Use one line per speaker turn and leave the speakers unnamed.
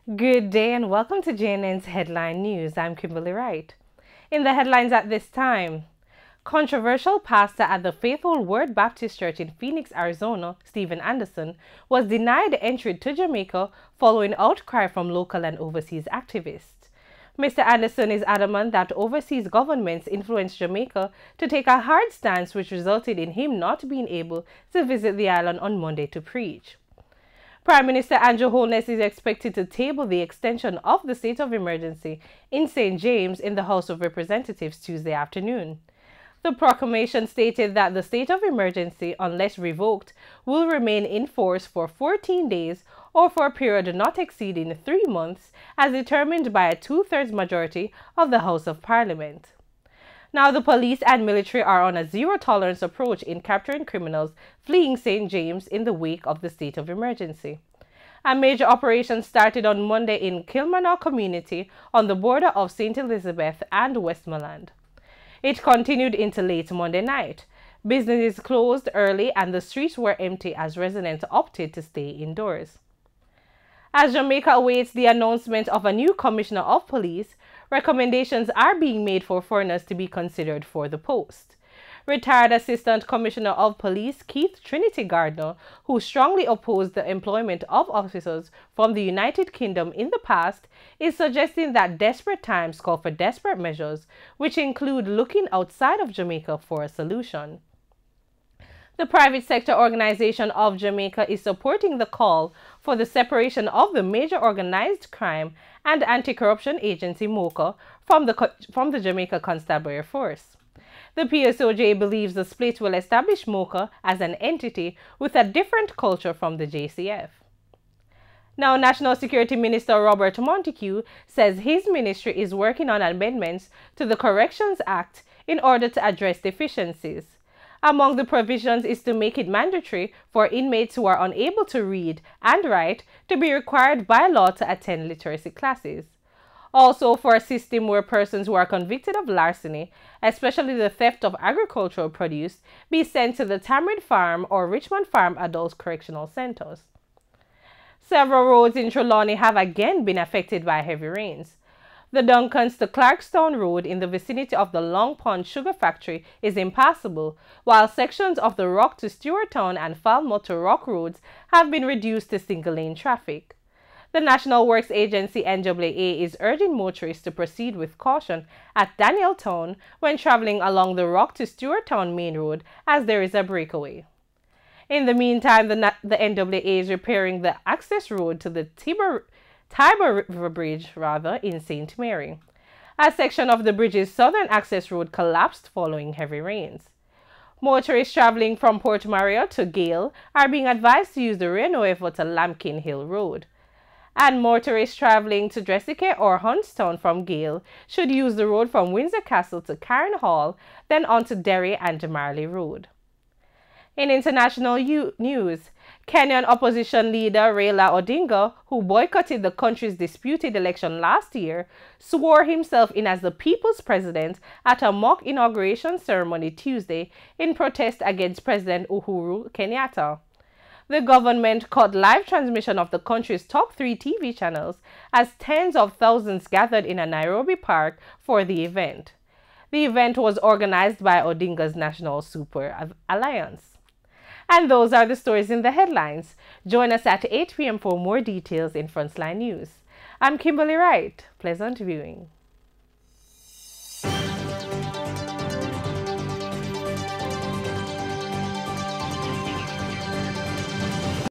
Good day and welcome to JNN's Headline News. I'm Kimberly Wright. In the headlines at this time, controversial pastor at the Faithful Word Baptist Church in Phoenix, Arizona, Stephen Anderson, was denied entry to Jamaica following outcry from local and overseas activists. Mr. Anderson is adamant that overseas governments influenced Jamaica to take a hard stance, which resulted in him not being able to visit the island on Monday to preach. Prime Minister Holness is expected to table the extension of the state of emergency in St. James in the House of Representatives Tuesday afternoon. The proclamation stated that the state of emergency, unless revoked, will remain in force for 14 days or for a period not exceeding 3 months, as determined by a two-thirds majority of the House of Parliament. Now, the police and military are on a zero-tolerance approach in capturing criminals fleeing St. James in the wake of the state of emergency. A major operation started on Monday in Kilmarnock community on the border of St. Elizabeth and Westmoreland. It continued into late Monday night. Businesses closed early and the streets were empty as residents opted to stay indoors. As Jamaica awaits the announcement of a new commissioner of police, recommendations are being made for foreigners to be considered for the post. Retired Assistant Commissioner of Police Keith Trinity Gardner, who strongly opposed the employment of officers from the United Kingdom in the past, is suggesting that desperate times call for desperate measures, which include looking outside of Jamaica for a solution. The private sector organization of Jamaica is supporting the call for the separation of the major organized crime and anti-corruption agency MOCA from the Jamaica Constabulary Force. The PSOJ believes the split will establish MOCA as an entity with a different culture from the JCF. Now, National Security Minister Robert Montague says his ministry is working on amendments to the Corrections Act in order to address deficiencies. Among the provisions is to make it mandatory for inmates who are unable to read and write to be required by law to attend literacy classes. Also, for a system where persons who are convicted of larceny, especially the theft of agricultural produce, be sent to the Tamarind Farm or Richmond Farm Adult Correctional Centers. Several roads in Trelawney have again been affected by heavy rains. The Duncans to Clarkstown Road in the vicinity of the Long Pond Sugar Factory is impassable, while sections of the Rock to Stewarttown and Falmouth to Rock roads have been reduced to single-lane traffic. The National Works Agency NAA is urging motorists to proceed with caution at Danieltown when traveling along the Rock to Stewarttown Main Road, as there is a breakaway. In the meantime, the NAA is repairing the access road to the Tiber River Bridge in St. Mary. A section of the bridge's southern access road collapsed following heavy rains. Motorists traveling from Port Maria to Gale are being advised to use the Rio Nuevo to Lambkin Hill Road. And motorists traveling to Dressica or Huntstown from Gale should use the road from Windsor Castle to Karen Hall, then on to Derry and Marley Road. In international news, Kenyan opposition leader Raila Odinga, who boycotted the country's disputed election last year, swore himself in as the people's president at a mock inauguration ceremony Tuesday in protest against President Uhuru Kenyatta. The government cut live transmission of the country's top 3 TV channels as tens of thousands gathered in a Nairobi park for the event. The event was organized by Odinga's National Super Alliance. And those are the stories in the headlines. Join us at 8 p.m. for more details in Frontline News. I'm Kimberly Wright. Pleasant viewing.